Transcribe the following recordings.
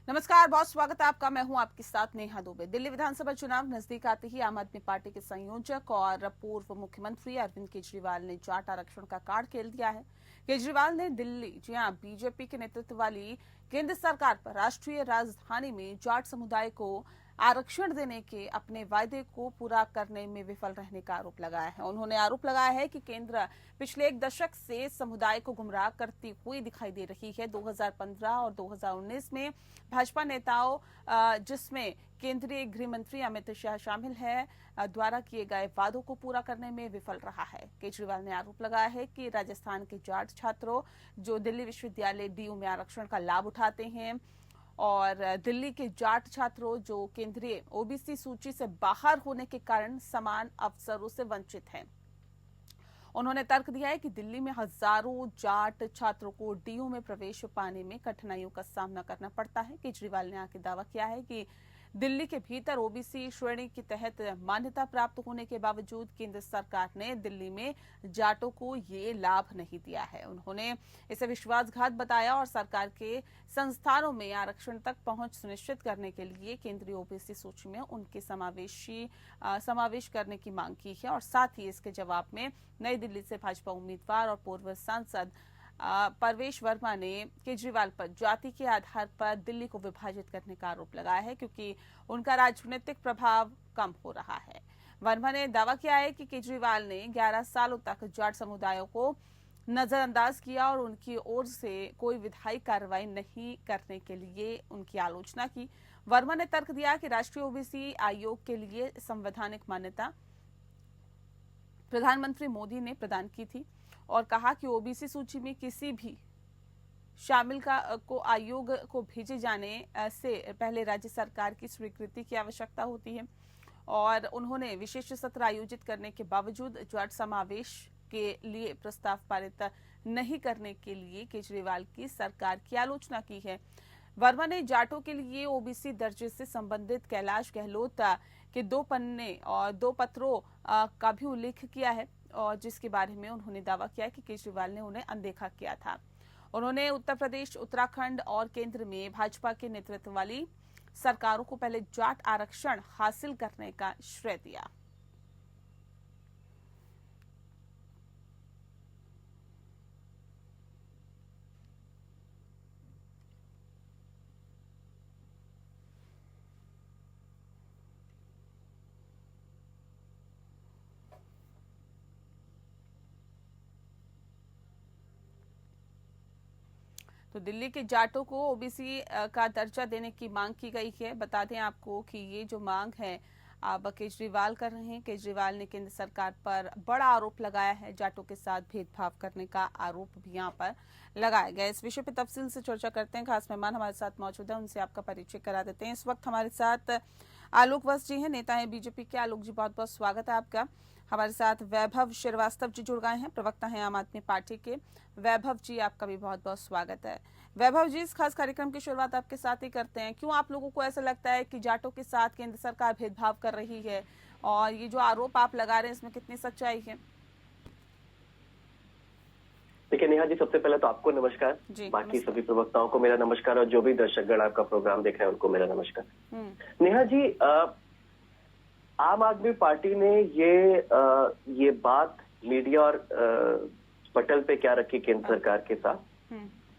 नमस्कार, बहुत स्वागत है आपका। मैं हूं आपके साथ नेहा दुबे। दिल्ली विधानसभा चुनाव नजदीक आते ही आम आदमी पार्टी के संयोजक और पूर्व मुख्यमंत्री अरविंद केजरीवाल ने जाट आरक्षण का कार्ड खेल दिया है। केजरीवाल ने दिल्ली, जी हां, बीजेपी के नेतृत्व वाली केंद्र सरकार पर राष्ट्रीय राजधानी में जाट समुदाय को आरक्षण देने के अपने वायदे को पूरा करने में विफल रहने का आरोप लगाया है। उन्होंने आरोप लगाया है कि केंद्र पिछले एक दशक से समुदाय को गुमराह करती हुई दिखाई दे रही है। 2015 और 2019 में भाजपा नेताओं, जिसमें केंद्रीय गृह मंत्री अमित शाह शामिल है, द्वारा किए गए वादों को पूरा करने में विफल रहा है। केजरीवाल ने आरोप लगाया है कि राजस्थान के जाट छात्रों जो दिल्ली विश्वविद्यालय डीयू में आरक्षण का लाभ उठाते हैं और दिल्ली के जाट छात्रों जो केंद्रीय ओबीसी सूची से बाहर होने के कारण समान अवसरों से वंचित हैं। उन्होंने तर्क दिया है कि दिल्ली में हजारों जाट छात्रों को डीयू में प्रवेश पाने में कठिनाइयों का सामना करना पड़ता है। केजरीवाल ने आगे दावा किया है कि दिल्ली के भीतर ओबीसी श्रेणी के तहत मान्यता प्राप्त होने के बावजूद केंद्र सरकार ने दिल्ली में जाटों को ये लाभ नहीं दिया है। उन्होंने इसे विश्वासघात बताया और सरकार के संस्थानों में आरक्षण तक पहुंच सुनिश्चित करने के लिए केंद्रीय ओबीसी सूची में उनके समावेश करने की मांग की है। और साथ ही इसके जवाब में नई दिल्ली से भाजपा उम्मीदवार और पूर्व सांसद परवेश वर्मा ने केजरीवाल पर जाति के आधार पर दिल्ली को विभाजित करने का आरोप लगाया है, क्योंकि उनका राजनीतिक प्रभाव कम हो रहा है। वर्मा ने दावा किया है कि केजरीवाल ने 11 सालों तक जाट समुदायों को नजरअंदाज किया और उनकी ओर से कोई विधायी कार्रवाई नहीं करने के लिए उनकी आलोचना की। वर्मा ने तर्क दिया कि राष्ट्रीय ओबीसी आयोग के लिए संवैधानिक मान्यता प्रधानमंत्री मोदी ने प्रदान की थी और कहा कि ओबीसी सूची में किसी भी शामिल को आयोग को भेजे जाने से पहले राज्य सरकार की स्वीकृति की आवश्यकता होती है। और उन्होंने विशेष सत्र आयोजित करने के बावजूद जाट समावेश के लिए प्रस्ताव पारित नहीं करने के लिए केजरीवाल की सरकार की आलोचना की है। वर्मा ने जाटों के लिए ओबीसी दर्जे से संबंधित कैलाश गहलोत के 2 पन्ने और 2 पत्रों का भी उल्लेख किया है, और जिसके बारे में उन्होंने दावा किया कि केजरीवाल ने उन्हें अनदेखा किया था। उन्होंने उत्तर प्रदेश, उत्तराखंड और केंद्र में भाजपा के नेतृत्व वाली सरकारों को पहले जाट आरक्षण हासिल करने का श्रेय दिया। तो दिल्ली के जाटों को ओबीसी का दर्जा देने की मांग की गई है। बता दें आपको कि ये जो मांग है अब केजरीवाल कर रहे हैं। केजरीवाल ने केंद्र सरकार पर बड़ा आरोप लगाया है, जाटों के साथ भेदभाव करने का आरोप भी यहाँ पर लगाया गया। इस विषय पर तफसील से चर्चा करते हैं। खास मेहमान हमारे साथ मौजूद है, उनसे आपका परिचय करा देते हैं। इस वक्त हमारे साथ आलोक वत्स जी हैं, नेता है बीजेपी के। आलोक जी, बहुत बहुत स्वागत है आपका। हमारे साथ वैभव श्रीवास्तव जी जुड़ गए हैं, प्रवक्ता हैं आम आदमी पार्टी के। वैभव जी, आपका भी बहुत बहुत स्वागत है। वैभव जी, इस खास कार्यक्रम की शुरुआत आपके साथ ही करते हैं। क्यों आप लोगों को ऐसा लगता है कि जाटों के साथ केंद्र सरकार भेदभाव कर रही है, और ये जो आरोप आप लगा रहे हैं इसमें कितनी सच्चाई है? देखिए नेहा जी, सबसे पहले तो आपको नमस्कार, बाकी सभी प्रवक्ताओं को मेरा नमस्कार, और जो भी दर्शकगण आपका प्रोग्राम देख रहे हैं उनको मेरा नमस्कार। नेहा जी, आम आदमी पार्टी ने ये बात मीडिया और पटल पे क्या रखी केंद्र सरकार के साथ,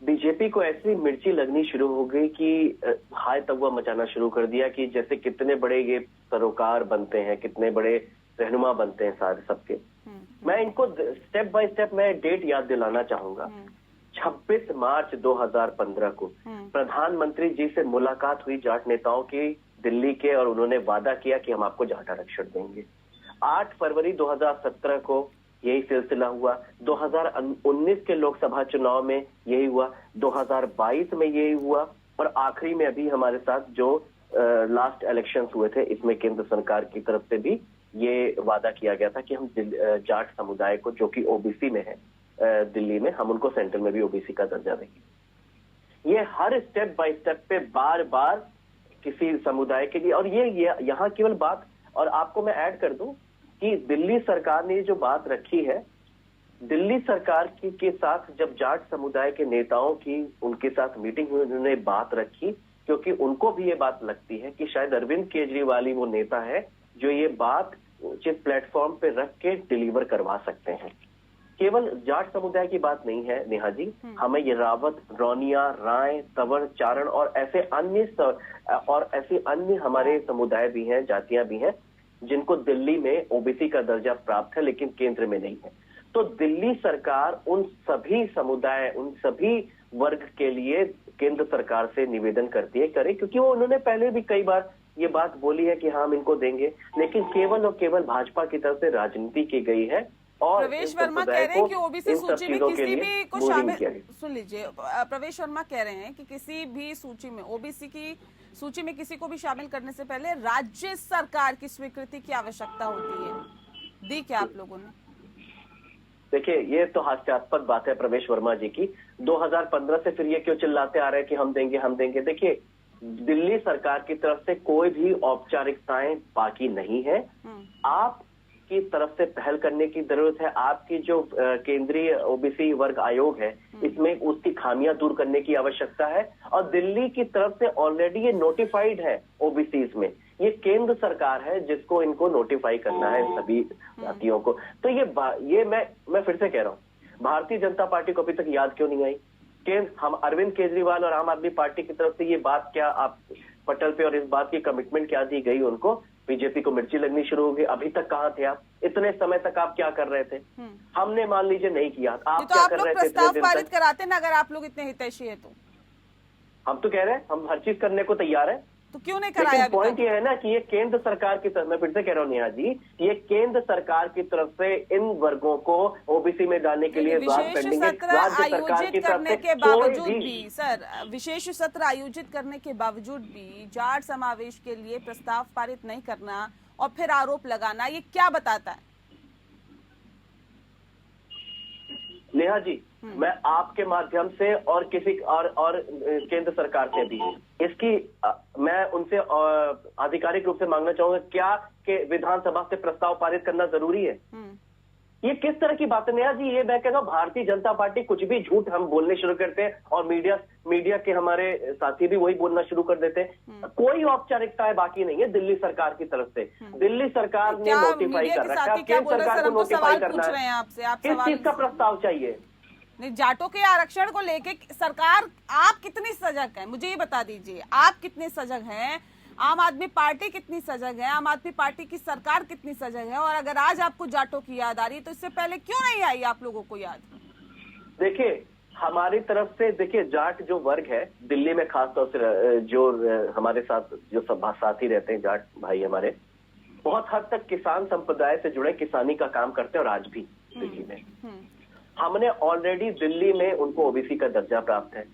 बीजेपी को ऐसी मिर्ची लगनी शुरू हो गई कि हाय तौबा मचाना शुरू कर दिया कि जैसे कितने बड़े ये सरोकार बनते हैं, कितने बड़े रहनुमा बनते हैं सारे सबके। मैं इनको स्टेप बाय स्टेप मैं डेट याद दिलाना चाहूंगा। 26 मार्च 2015 को प्रधानमंत्री जी से मुलाकात हुई जाट नेताओं की दिल्ली के, और उन्होंने वादा किया कि हम आपको जाट आरक्षण देंगे। 8 फरवरी 2017 को यही सिलसिला हुआ। 2019 के लोकसभा चुनाव में यही हुआ, 2022 में यही हुआ, और आखिरी में अभी हमारे साथ जो लास्ट इलेक्शंस हुए थे, इसमें केंद्र सरकार की तरफ से भी ये वादा किया गया था कि हम जाट समुदाय को, जो कि ओबीसी में है दिल्ली में, हम उनको सेंट्रल में भी ओबीसी का दर्जा देंगे। ये हर स्टेप बाय स्टेप पे बार बार किसी समुदाय के लिए, और ये यहाँ केवल बात, और आपको मैं ऐड कर दूं कि दिल्ली सरकार ने जो बात रखी है, दिल्ली सरकार के साथ जब जाट समुदाय के नेताओं की उनके साथ मीटिंग हुई, उन्होंने बात रखी क्योंकि उनको भी ये बात लगती है कि शायद अरविंद केजरीवाल ही वो नेता है जो ये बात उचित प्लेटफॉर्म पे रख के डिलीवर करवा सकते हैं। केवल जाट समुदाय की बात नहीं है नेहा जी, हमें ये रावत, रौनिया, राय, तंवर, चारण और ऐसे अन्य हमारे समुदाय भी हैं, जातियां भी हैं जिनको दिल्ली में ओबीसी का दर्जा प्राप्त है लेकिन केंद्र में नहीं है। तो दिल्ली सरकार उन सभी समुदाय, उन सभी वर्ग के लिए केंद्र सरकार से निवेदन करती है करे, क्योंकि वो उन्होंने पहले भी कई बार ये बात बोली है कि हम इनको देंगे, लेकिन केवल और केवल भाजपा की तरफ से राजनीति की गई है। और प्रवेश वर्मा कह रहे हैं कि ओबीसी सूची में किसी भी को शामिल, सुन लीजिए, प्रवेश वर्मा कह रहे हैं कि किसी भी सूची में, ओबीसी की सूची में किसी को भी शामिल करने से पहले राज्य सरकार की स्वीकृति की आवश्यकता होती है। दी क्या आप लोगों ने? देखिए, ये तो हास्यास्पद बात है प्रवेश वर्मा जी की। 2015 से फिर ये क्यों चिल्लाते आ रहे हैं कि हम देंगे हम देंगे। देखिए, दिल्ली सरकार की तरफ से कोई भी औपचारिकताएं बाकी नहीं है। आपकी तरफ से पहल करने की जरूरत है। आपकी जो केंद्रीय ओबीसी वर्ग आयोग है, इसमें उसकी खामियां दूर करने की आवश्यकता है। और दिल्ली की तरफ से ऑलरेडी ये नोटिफाइड है ओबीसी में। ये केंद्र सरकार है जिसको इनको नोटिफाई करना है सभी जातियों को। तो ये मैं फिर से कह रहा हूँ, भारतीय जनता पार्टी को अभी तक याद क्यों नहीं आई? हम अरविंद केजरीवाल और आम आदमी पार्टी की तरफ से ये बात क्या आप पटल पे और इस बात की कमिटमेंट क्या दी गई उनको? बीजेपी को मिर्ची लगनी शुरू हो गई। अभी तक कहाँ थे आप? इतने समय तक आप क्या कर रहे थे? हमने मान लीजिए नहीं किया, आप क्या कर रहे थे? प्रस्ताव पारित कराते ना, अगर आप लोग इतने हितैषी है तो। हम तो कह रहे हैं हम हर चीज करने को तैयार है, तो क्यों नहीं कराया? पॉइंट ये है ना कि ये केंद्र सरकार की तरफ, मैं फिर से कह रहा हूँ नेहा जी, ये केंद्र सरकार की तरफ से इन वर्गों को ओबीसी में डालने के लिए विशेष सत्र आयोजित करने के बावजूद भी, सर, विशेष सत्र आयोजित करने के बावजूद भी जाट समावेश के लिए प्रस्ताव पारित नहीं करना और फिर आरोप लगाना, ये क्या बताता है? नेहा जी, मैं आपके माध्यम से और किसी और केंद्र सरकार से भी इसकी मैं उनसे आधिकारिक रूप से मांगना चाहूंगा, क्या कि विधानसभा से प्रस्ताव पारित करना जरूरी है? ये किस तरह की बात है नेहा जी? ये मैं कहता हूँ, भारतीय जनता पार्टी कुछ भी झूठ हम बोलने शुरू करते हैं और मीडिया के हमारे साथी भी वही बोलना शुरू कर देते हैं। कोई औपचारिकताएं बाकी नहीं है दिल्ली सरकार की तरफ से। दिल्ली सरकार ने नोटिफाई कर रखा है, केंद्र सरकार को नोटिफाई करना है। किस चीज का प्रस्ताव चाहिए? नहीं, जाटों के आरक्षण को लेके सरकार आप कितनी सजग है, मुझे ये बता दीजिए। आप कितने सजग हैं? आम आदमी पार्टी कितनी सजग है? आम आदमी पार्टी की सरकार कितनी सजग है? और अगर आज आपको जाटों की याद आ रही है तो इससे पहले क्यों नहीं आई आप लोगों को याद? देखिए, हमारी तरफ से देखिए, जाट जो वर्ग है दिल्ली में, खासतौर से जो हमारे साथ जो साथी रहते हैं जाट भाई हमारे, बहुत हद तक किसान संप्रदाय से जुड़े, किसानी का काम करते हैं। और आज भी दिल्ली में हमने ऑलरेडी दिल्ली में उनको ओबीसी का दर्जा प्राप्त है।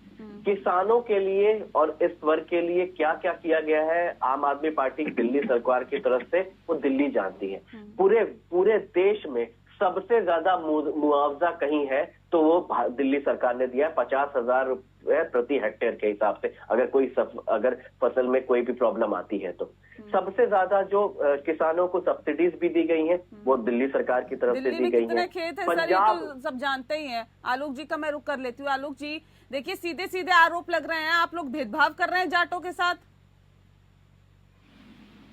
किसानों के लिए और इस वर्ग के लिए क्या क्या किया गया है आम आदमी पार्टी दिल्ली सरकार की तरफ से, वो दिल्ली जानती है। पूरे देश में सबसे ज्यादा मुआवजा कहीं है तो वो दिल्ली सरकार ने दिया है, 50,000 रुपए प्रति हेक्टेयर के हिसाब से। अगर फसल में कोई भी प्रॉब्लम आती है तो सबसे ज्यादा जो किसानों को सब्सिडीज भी दी गई हैं वो दिल्ली सरकार की तरफ से दी गई हैं। खेत है सर, ये तो सब जानते ही हैं। आलोक जी का मैं रुक कर लेती हूँ। आलोक जी, देखिए, सीधे सीधे आरोप लग रहे हैं, आप लोग भेदभाव कर रहे हैं जाटों के साथ।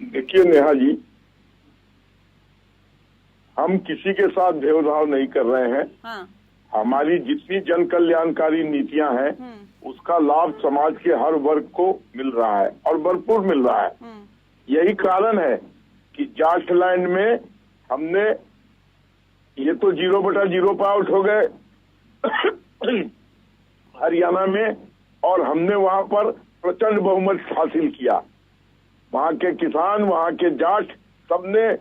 देखिए नेहा जी, हम किसी के साथ भेदभाव नहीं कर रहे हैं। हाँ। हमारी जितनी जन कल्याणकारी नीतियां हैं उसका लाभ समाज के हर वर्ग को मिल रहा है और भरपूर मिल रहा है। यही कारण है कि जाट लैंड में हमने, ये तो 0/0 पे आउट हो गए हरियाणा में, और हमने वहां पर प्रचंड बहुमत हासिल किया। वहां के किसान, वहां के जाट सबने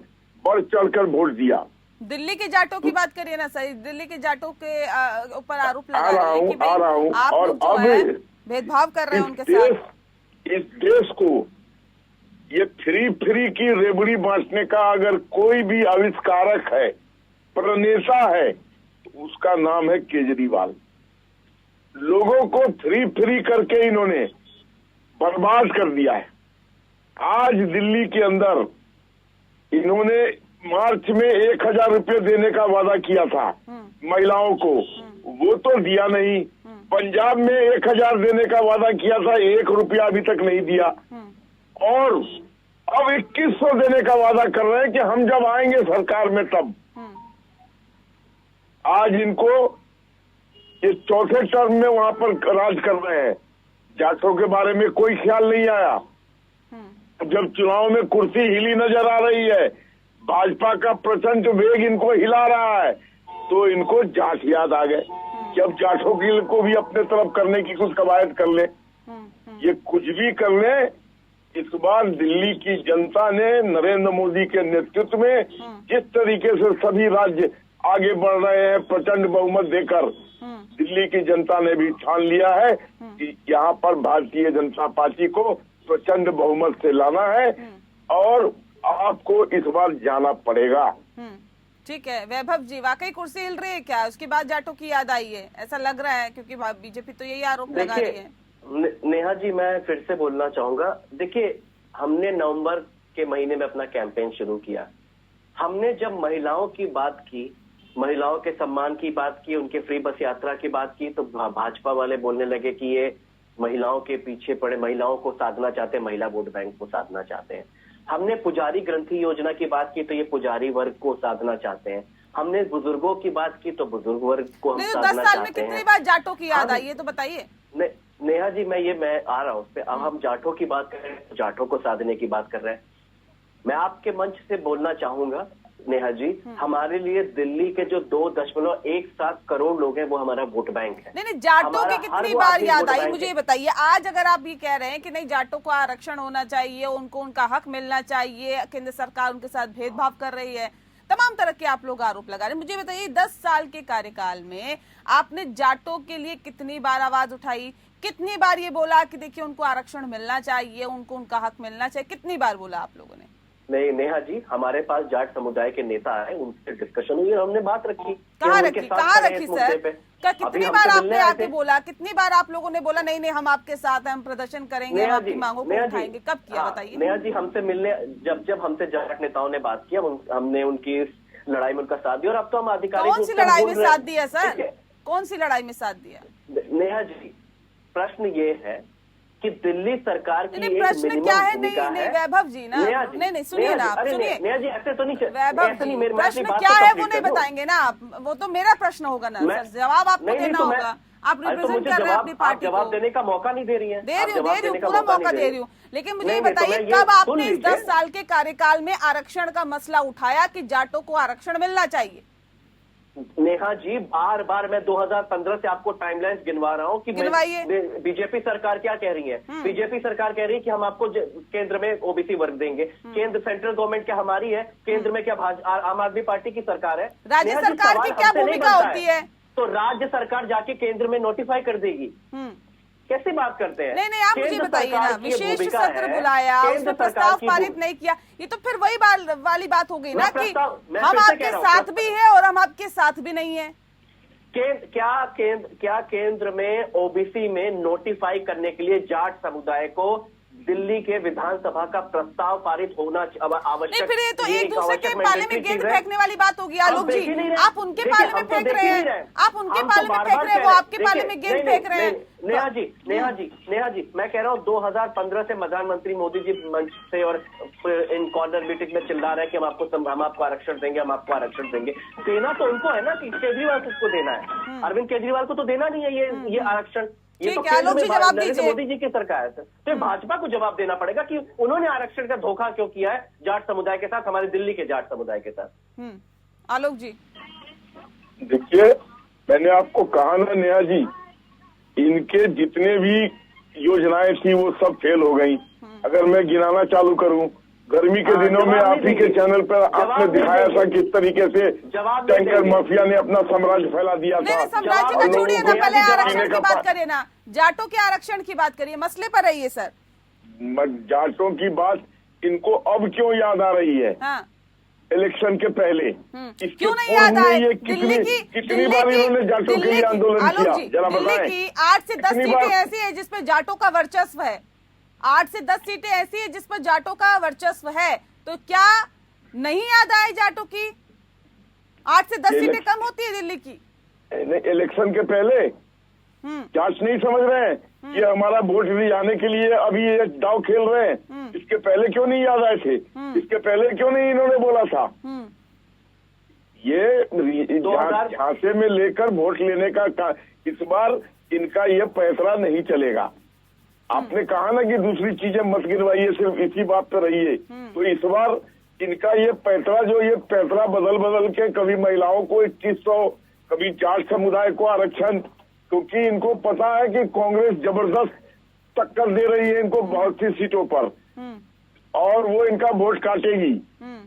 बढ़ चढ़कर वोट दिया। दिल्ली के जाटों की बात करिए ना सर, दिल्ली के जाटों के ऊपर आरोप लगा रहे हैं कि आप और अब भेदभाव कर रहे हैं उनके साथ। इस देश को ये फ्री की रेबड़ी बांटने का अगर कोई भी आविष्कारक है, प्रणेता है, तो उसका नाम है केजरीवाल। लोगों को फ्री करके इन्होंने बर्बाद कर दिया है। आज दिल्ली के अंदर इन्होंने मार्च में 1,000 रुपये देने का वादा किया था महिलाओं को, वो तो दिया नहीं। पंजाब में 1000 देने का वादा किया था, 1 रुपया अभी तक नहीं दिया, और अब 2100 देने का वादा कर रहे हैं कि हम जब आएंगे सरकार में तब। आज इनको ये चौथे टर्म में वहां पर राज कर रहे हैं, जाटों के बारे में कोई ख्याल नहीं आया। जब चुनाव में कुर्सी हिली नजर आ रही है, भाजपा का प्रचंड वेग इनको हिला रहा है, तो इनको जाट याद आ गए कि अब जाटों को भी अपने तरफ करने की कुछ कवायद कर ले। ये कुछ भी कर ले, इस बार दिल्ली की जनता ने नरेंद्र मोदी के नेतृत्व में जिस तरीके से सभी राज्य आगे बढ़ रहे हैं प्रचंड बहुमत देकर, दिल्ली की जनता ने भी ठान लिया है कि यहाँ पर भारतीय जनता पार्टी को प्रचंड बहुमत से लाना है और आपको इस बार जाना पड़ेगा। ठीक है वैभव जी, वाकई कुर्सी हिल रही है क्या? उसके बाद जाटों की याद आई है, ऐसा लग रहा है, क्योंकि बीजेपी तो यही आरोप लगा रही है। नेहा जी, मैं फिर से बोलना चाहूंगा, देखिए हमने नवंबर के महीने में अपना कैंपेन शुरू किया। हमने जब महिलाओं की बात की, महिलाओं के सम्मान की बात की, उनके फ्री बस यात्रा की बात की, तो भाजपा वाले बोलने लगे कि ये महिलाओं के पीछे पड़े, महिलाओं को साधना चाहते हैं, महिला वोट बैंक को साधना चाहते हैं। हमने पुजारी ग्रंथि योजना की बात की तो ये पुजारी वर्ग को साधना चाहते हैं। हमने बुजुर्गों की बात की तो बुजुर्ग वर्ग को हम साधना चाहते हैं। 10 साल में कितनी बार जाटों की याद आई है तो बताइए। नेहा जी, मैं आ रहा हूँ उस पे। अब हम जाटों की बात कर रहे हैं, जाटों को साधने की बात कर रहे हैं। मैं आपके मंच से बोलना चाहूंगा नेहा जी, हमारे लिए दिल्ली के जो 2.17 करोड़ लोग हैं वो हमारा वोट बैंक है। नहीं, जाटों की कितनी बार याद आई मुझे ये बताइए। आज अगर आप ये कह रहे हैं कि नहीं जाटों को आरक्षण होना चाहिए, उनको उनका हक मिलना चाहिए, केंद्र सरकार उनके साथ भेदभाव कर रही है, तमाम तरह के आप लोग आरोप लगा रहे हैं, मुझे बताइए 10 साल के कार्यकाल में आपने जाटों के लिए कितनी बार आवाज उठाई, कितनी बार ये बोला कि देखिए उनको आरक्षण मिलना चाहिए, उनको उनका हक मिलना चाहिए, कितनी बार बोला आप लोगों ने? नहीं नेहा जी, हमारे पास जाट समुदाय के नेता आए, उनसे डिस्कशन हुई और हमने बात रखी। कहाँ रखी सर? कितनी बार आपने आके बोला, कितनी बार आप लोगों ने बोला नहीं हम आपके साथ हैं, हम प्रदर्शन करेंगे, हम आपकी मांगों को उठाएंगे? कब किया बताइए? नेहा जी, हमसे मिलने जब हमसे जाट नेताओं ने बात किया, हमने उनकी लड़ाई में उनका साथ दिया और अब तो हम आधिकारिक। कौन सी लड़ाई में साथ दिया सर? कौन सी लड़ाई में साथ दिया? नेहा जी, प्रश्न ये है कि दिल्ली सरकार की एक प्रश्न मिनिमम क्या है? भूमिका नहीं वैभव जी ना, नहीं सुनिए ना आप, सुनिए नेहा जी, ऐसे तो नहीं वैभव जी, प्रश्न क्या है वो नहीं बताएंगे ना आप, वो तो मेरा प्रश्न होगा ना सर, जवाब आपको देना होगा। आप रिप्रेजेंट कर रहे हैं अपनी पार्टी को, जवाब देने का मौका नहीं दे रही है। दे रही हूँ, पूरा मौका दे रही हूँ, लेकिन मुझे ये बताइए कब आपने इस 10 साल के कार्यकाल में आरक्षण का मसला उठाया कि जाटों को आरक्षण मिलना चाहिए? नेहा जी, बार बार मैं 2015 से आपको टाइमलाइन गिनवा रहा हूँ कि बीजेपी सरकार क्या कह रही है। बीजेपी सरकार कह रही है कि हम आपको केंद्र में ओबीसी वर्ग देंगे। केंद्र सेंट्रल गवर्नमेंट क्या हमारी है? केंद्र में क्या आम आदमी पार्टी की सरकार है? राज्य सरकार की क्या भूमिका होती है? तो राज्य सरकार जाके केंद्र में नोटिफाई कर देगी। कैसे बात करते हैं? नहीं आप मुझे बताइए ना, विशेष सत्र बुलाया, उसमें प्रस्ताव पारित नहीं किया, ये तो फिर वही वाली बात हो गई ना कि हम आपके साथ भी है और हम आपके साथ भी नहीं है। क्या केंद्र में ओबीसी में नोटिफाई करने के लिए जाट समुदाय को दिल्ली के विधानसभा का प्रस्ताव पारित होना आवश्यक? फिर ये तो एक दूसरे के पाले में गेंद फेंकने वाली बात होगी आलोक जी। आप उनके पाले में फेंक रहे हैं, आप उनके पाले में फेंक रहे हैं, वो आपके पाले में गेंद फेंक रहे हैं। नेहा जी, मैं कह रहा हूँ 2015 से प्रधानमंत्री मोदी जी मंच से और इन कॉर्नर मीटिंग में चिल्ला रहे हैं कि हम आपको आरक्षण देंगे, हम आपको आरक्षण देंगे। देना तो उनको है ना, कि केजरीवाल को देना है, अरविंद केजरीवाल को तो देना नहीं है ये आरक्षण। ये तो नरेंद्र मोदी जी की सरकार है। तो भाजपा को जवाब देना पड़ेगा कि उन्होंने आरक्षण का धोखा क्यों किया है जाट समुदाय के साथ, हमारे दिल्ली के जाट समुदाय के साथ। आलोक जी देखिए, मैंने आपको कहा ना नेहा जी, इनके जितने भी योजनाएं थी वो सब फेल हो गई। अगर मैं गिनाना चालू करूं, गर्मी के दिनों में आप ही के चैनल पर आपने दिखाया था किस तरीके से टैंकर माफिया ने अपना साम्राज्य फैला दिया था। साम्राज्य का छोड़िए ना, पहले आरक्षण की बात करिए ना, जाटों के आरक्षण की बात करिए, मसले पर रहिए सर। जाटों की बात इनको अब क्यों याद आ रही है? इलेक्शन के पहले क्यों नहीं याद आए? कितनी बार इन्होंने जाटों के लिए आंदोलन किया, जरा बताएं। 8 से 10 सीटें ऐसी है जिसपे जाटों का वर्चस्व है, 8 से 10 सीटें ऐसी है जिस पर जाटों का वर्चस्व है, तो क्या नहीं याद आए जाटों की? 8 से 10 सीटें कम होती है दिल्ली की इलेक्शन के पहले जांच नहीं समझ रहे हैं कि हमारा वोट जाने के लिए अभी ये दाव खेल रहे हैं। इसके पहले क्यों नहीं याद आए थे? इसके पहले क्यों नहीं इन्होंने बोला था? ये झांसे में लेकर वोट लेने का इस बार इनका ये फैसला नहीं चलेगा। आपने कहा ना कि दूसरी चीजें मत गिनवाइए, सिर्फ इसी बात पर रहिए। तो इस बार इनका ये फैसला बदल के कभी महिलाओं को 2100, कभी जाट समुदाय को आरक्षण, क्योंकि इनको पता है कि कांग्रेस जबरदस्त टक्कर दे रही है इनको बहुत सी सीटों पर और वो इनका वोट काटेगी।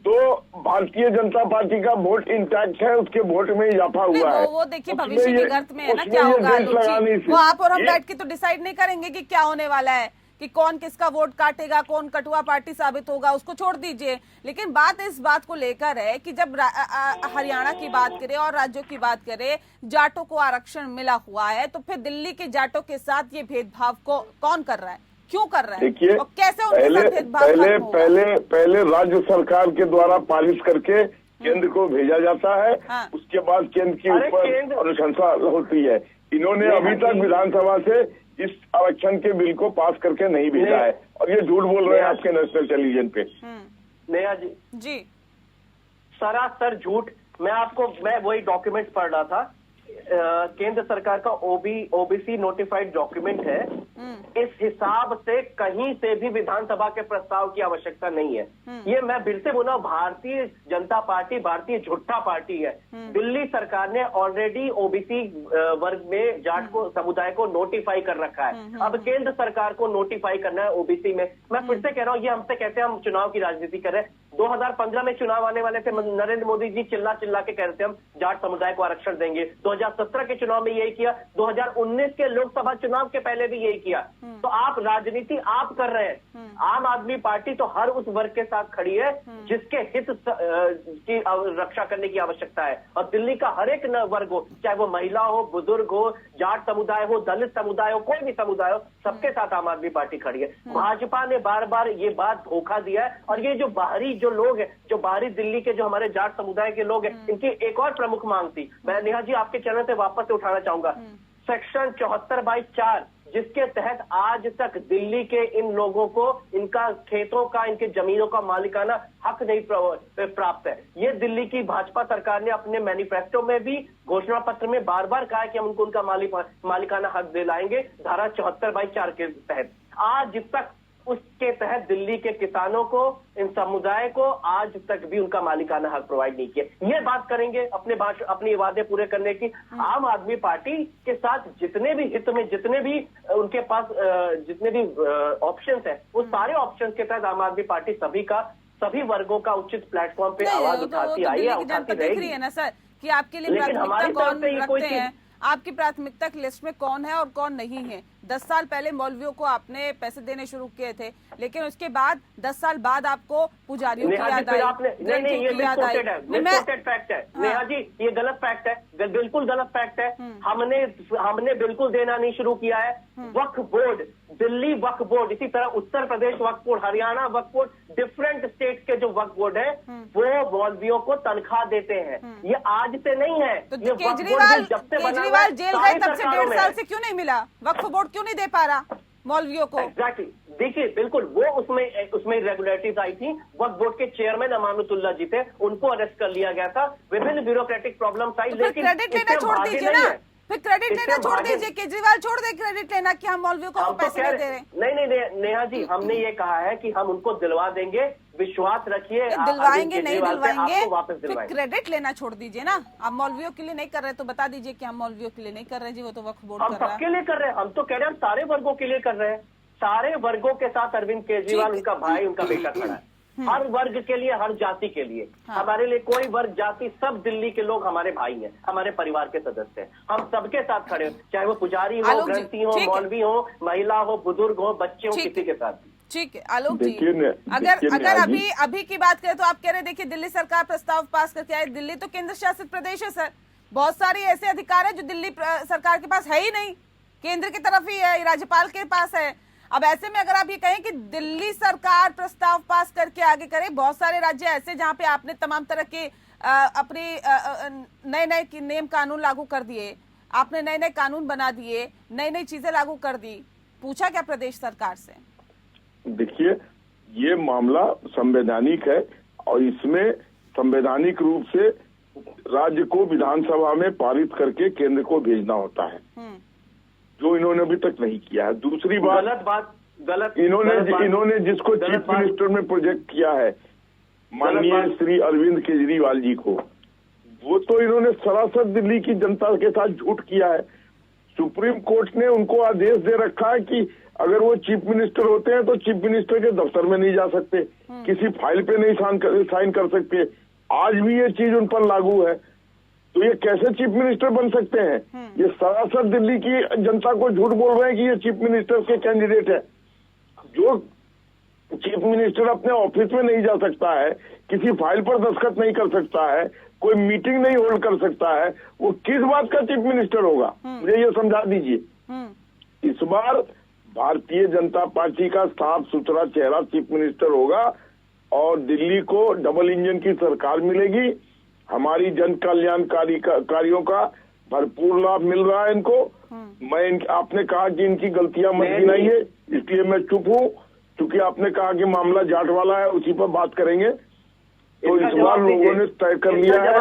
तो भारतीय जनता पार्टी का वोट इंटैक्ट है, उसके वोट में इजाफा हुआ है। वो देखिए भविष्य की गर्त में है ना क्या होगा वो आप और हम बैठ के तो डिसाइड नहीं करेंगे कि क्या होने वाला है, कि कौन किसका वोट काटेगा, कौन कटुआ पार्टी साबित होगा, उसको छोड़ दीजिए। लेकिन बात इस बात को लेकर है कि जब हरियाणा की बात करें और राज्यों की बात करें, जाटों को आरक्षण मिला हुआ है, तो फिर दिल्ली के जाटों के साथ ये भेदभाव को कौन कर रहा है, क्यों कर रहा है? देखिए, और कैसे उनके साथ भेदभाव पहले राज्य सरकार के द्वारा पारिश करके केंद्र को भेजा जाता है। उसके बाद केंद्र के ऊपर अनुशंसा होती है। इन्होंने अभी तक विधानसभा से इस आरक्षण के बिल को पास करके नहीं भेजा है और ये झूठ बोल रहे हैं आपके नेशनल टेलीविजन पे। नेहा जी सरासर झूठ। मैं वही डॉक्यूमेंट पढ़ रहा था। केंद्र सरकार का ओबीसी नोटिफाइड डॉक्यूमेंट है। इस हिसाब से कहीं से भी विधानसभा के प्रस्ताव की आवश्यकता नहीं है। ये मैं फिर से बोला, भारतीय जनता पार्टी भारतीय झूठा पार्टी है। दिल्ली सरकार ने ऑलरेडी ओबीसी वर्ग में जाट को समुदाय को नोटिफाई कर रखा है। अब केंद्र सरकार को नोटिफाई करना है ओबीसी में। मैं फिर से कह रहा हूँ, ये हमसे कहते हैं हम चुनाव की राजनीति कर रहे हैं। 2015 में चुनाव आने वाले थे, नरेंद्र मोदी जी चिल्ला के कह रहे थे हम जाट समुदाय को आरक्षण देंगे। 2017 के चुनाव में यही किया, 2019 के लोकसभा चुनाव के पहले भी यही किया। तो आप राजनीति आप कर रहे हैं। आम आदमी पार्टी तो हर उस वर्ग के साथ खड़ी है जिसके हित की रक्षा करने की आवश्यकता है। और दिल्ली का हर एक वर्ग हो, चाहे वो महिला हो, बुजुर्ग हो, जाट समुदाय हो, दलित समुदाय हो, कोई भी समुदाय हो, सबके साथ आम आदमी पार्टी खड़ी है। भाजपा ने बार बार ये बात धोखा दिया है। और ये जो बाहरी जो लोग हैं, जो बाहरी दिल्ली के जो हमारे जाट समुदाय के लोग हैं, इनकी एक और प्रमुख मांग थी, मैं नेहा जी आपके चैनल से वापस से उठाना चाहूंगा। सेक्शन 74/4 जिसके तहत आज तक दिल्ली के इन लोगों को इनका खेतों का, इनके जमीनों का मालिकाना हक नहीं प्राप्त है। ये दिल्ली की भाजपा सरकार ने अपने मैनिफेस्टो में भी, घोषणा पत्र में बार बार कहा है कि हम उनको उनका मालिकाना हक दिलाएंगे धारा 74/4 के तहत। आज तक उसके तहत दिल्ली के किसानों को, इन समुदाय को आज तक भी उनका मालिकाना हक प्रोवाइड नहीं किया। ये बात करेंगे अपने वादे पूरे करने की। आम आदमी पार्टी के साथ जितने भी हित में, जितने भी उनके पास जितने भी ऑप्शंस हैं, वो सारे ऑप्शंस के तहत आम आदमी पार्टी सभी वर्गों का उचित प्लेटफॉर्म पे आवाज उठाती आई है, उठाती रहेगी। है ना सर कि आपके लिए प्राथमिकता कौन रखते हैं, आपकी प्राथमिकता की लिस्ट में कौन है और कौन नहीं है। 10 साल पहले मौलवियों को आपने पैसे देने शुरू किए थे, लेकिन उसके बाद 10 साल बाद आपको पुजारियों की याद आई, नहीं, ये मिसकोटेड फैक्ट है। नेहा जी ये गलत फैक्ट है, बिल्कुल गलत फैक्ट है। हमने बिल्कुल देना नहीं शुरू किया है। वक्फ बोर्ड, दिल्ली वक्फ बोर्ड, इसी तरह उत्तर प्रदेश वक्फ बोर्ड, हरियाणा वक्फ बोर्ड, डिफरेंट स्टेट के जो वक्फ बोर्ड है वो मौलवियों को तनख्वाह देते हैं। ये आज से नहीं है। तो केजरीवाल जेल गए तब से 1.5 साल से क्यों नहीं मिला? वक्फ बोर्ड क्यों नहीं दे पा रहा मौलवियों को? एग्जैक्टली, देखिए बिल्कुल वो उसमें इरेगुलरिटीज आई थी। वक्फ बोर्ड के चेयरमैन अमानुतुल्लाह जी थे, उनको अरेस्ट कर लिया गया था। विभिन्न ब्यूरोक्रेटिक प्रॉब्लम्स आई, लेकिन क्रेडिट लेना छोड़ दीजिए ना, फिर क्रेडिट लेना छोड़ दीजिए। केजरीवाल छोड़ दे क्रेडिट लेना कि हम मौलवियों को पैसे नहीं दे रहे। नहीं नेहा जी, हमने ये कहा है कि हम उनको दिलवा देंगे, विश्वास रखिए। दिलवाएंगे नहीं दिलवाएंगे, फिर क्रेडिट लेना छोड़ दीजिए ना। आप मौलवियों के लिए नहीं कर रहे तो बता दीजिए कि हम मौलवियों के लिए नहीं कर रहे जी, वो तो वक्फ बोर्ड कर रहा है। हम सबके लिए कर रहे हैं। हम तो कह रहे हैं हम सारे वर्गों के लिए कर रहे हैं। सारे वर्गों के साथ अरविंद केजरीवाल, उनका भाई, उनका बेटा खड़ा है। हर वर्ग के लिए, हर जाति के लिए। हमारे लिए कोई वर्ग जाति, सब दिल्ली के लोग हमारे भाई हैं, हमारे परिवार के सदस्य हैं। हम सबके साथ खड़े हो, चाहे वो पुजारी हो, ग्रंथी हो, मौलवी हो, महिला हो, बुजुर्ग हो, बच्चे हो, किसी के साथ। ठीक है आलोक जी, अगर अभी की बात करें तो आप कह रहे देखिए दिल्ली सरकार प्रस्ताव पास करके आए। दिल्ली तो केंद्र शासित प्रदेश है सर, बहुत सारे ऐसे अधिकार है जो दिल्ली सरकार के पास है ही नहीं, केंद्र की तरफ ही है, राज्यपाल के पास है। अब ऐसे में अगर आप ये कहें कि दिल्ली सरकार प्रस्ताव पास करके आगे करे, बहुत सारे राज्य ऐसे जहां पे आपने तमाम तरह के अपने नए नियम कानून लागू कर दिए, आपने नए नए कानून बना दिए, नई नई चीजें लागू कर दी, पूछा क्या प्रदेश सरकार से? देखिए, ये मामला संवैधानिक है और इसमें संवैधानिक रूप से राज्य को विधानसभा में पारित करके केंद्र को भेजना होता है, जो इन्होंने अभी तक नहीं किया है। दूसरी बात इन्होंने जिसको चीफ मिनिस्टर में प्रोजेक्ट किया है माननीय श्री अरविंद केजरीवाल जी को, वो तो इन्होंने सरासर दिल्ली की जनता के साथ झूठ किया है। सुप्रीम कोर्ट ने उनको आदेश दे रखा है कि अगर वो चीफ मिनिस्टर होते हैं तो चीफ मिनिस्टर के दफ्तर में नहीं जा सकते, किसी फाइल पे नहीं साइन कर सकते। आज भी ये चीज उन पर लागू है, तो ये कैसे चीफ मिनिस्टर बन सकते हैं? ये सरासर दिल्ली की जनता को झूठ बोल रहे हैं कि ये चीफ मिनिस्टर के कैंडिडेट है। जो चीफ मिनिस्टर अपने ऑफिस में नहीं जा सकता है, किसी फाइल पर दस्तखत नहीं कर सकता है, कोई मीटिंग नहीं होल्ड कर सकता है, वो किस बात का चीफ मिनिस्टर होगा? मुझे ये समझा दीजिए। इस बार भारतीय जनता पार्टी का साफ सुथरा चेहरा चीफ मिनिस्टर होगा और दिल्ली को डबल इंजन की सरकार मिलेगी। हमारी जन कल्याणकारी कार्यों का भरपूर लाभ मिल रहा है इनको। आपने कहा कि इनकी गलतियां मत गिनाइए, इसलिए मैं चुप हूँ, क्योंकि आपने कहा कि मामला जाट वाला है, उसी पर बात करेंगे। तो इस बार लोगों ने तय कर लिया है,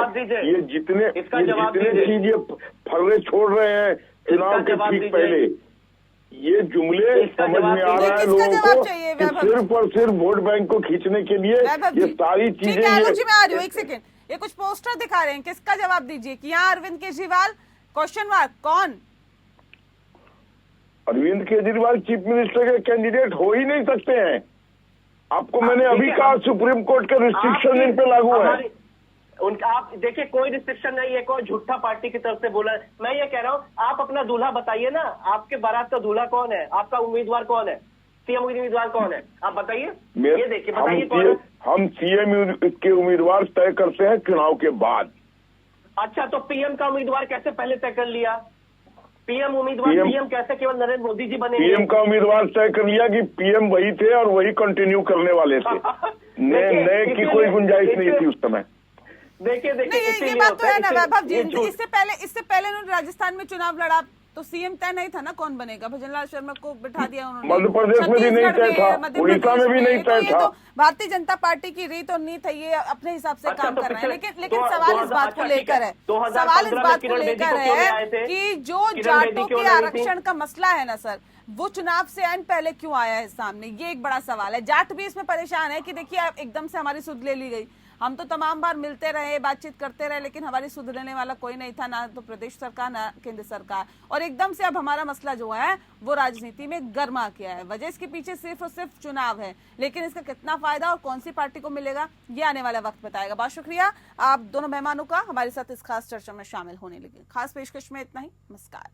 ये जितने चीज ये फर्रे छोड़ रहे हैं चुनाव के ठीक पहले, ये जुमले समझ में आ रहा है लोगों को कि सिर्फ और सिर्फ वोट बैंक को खींचने के लिए ये सारी चीजें। एक सेकेंड, ये कुछ पोस्टर दिखा रहे हैं, किसका जवाब दीजिए कि यहाँ अरविंद केजरीवाल क्वेश्चन मार्क कौन? अरविंद केजरीवाल चीफ मिनिस्टर के कैंडिडेट हो ही नहीं सकते हैं। आपको मैंने अभी कहा सुप्रीम कोर्ट के रिस्ट्रिक्शन इन पे लागू है। उनका आप देखिए, कोई रिस्ट्रिक्शन नहीं है, कोई झूठा पार्टी की तरफ से बोला है। मैं ये कह रहा हूँ, आप अपना दूल्हा बताइए ना, आपके बारात का दूल्हा कौन है, आपका उम्मीदवार कौन है, सीएम उम्मीदवार कौन है, आप बताइए। ये देखिए, बताइए कौन है। हम सीएम के उम्मीदवार तय करते हैं चुनाव के बाद। अच्छा, तो पीएम का उम्मीदवार कैसे पहले तय कर लिया? पीएम कैसे केवल नरेंद्र मोदी जी बने? पीएम का उम्मीदवार तय कर लिया कि पीएम वही थे और वही कंटिन्यू करने वाले थे। नए की कोई गुंजाइश नहीं थी उस समय। देखिए ये बात तो है ना वैभव जी, इससे पहले उन्होंने राजस्थान में चुनाव लड़ा तो सीएम तय नहीं था ना कौन बनेगा, भजनलाल शर्मा को बिठा दिया उन्होंने। मध्य प्रदेश में भी नहीं तय था, उड़ीसा में भी नहीं तय था। भारतीय जनता पार्टी की रीत और नीत है, ये अपने हिसाब से काम कर रहे हैं। लेकिन सवाल इस बात को लेकर है, कि जो जाटों के आरक्षण का मसला है ना सर, वो चुनाव से ऐन पहले क्यों आया है सामने, ये एक बड़ा सवाल है। जाट भी इसमें परेशान है कि देखिए एकदम से हमारी सुध ले ली गई, हम तो तमाम बार मिलते रहे, बातचीत करते रहे, लेकिन हमारी सुध लेने वाला कोई नहीं था, ना तो प्रदेश सरकार ना केंद्र सरकार, और एकदम से अब हमारा मसला जो है वो राजनीति में गर्मा गया है। वजह इसके पीछे सिर्फ और सिर्फ चुनाव है, लेकिन इसका कितना फायदा और कौन सी पार्टी को मिलेगा ये आने वाला वक्त बताएगा। बहुत शुक्रिया आप दोनों मेहमानों का हमारे साथ इस खास चर्चा में शामिल होने लगे। खास पेशकश में इतना ही, नमस्कार।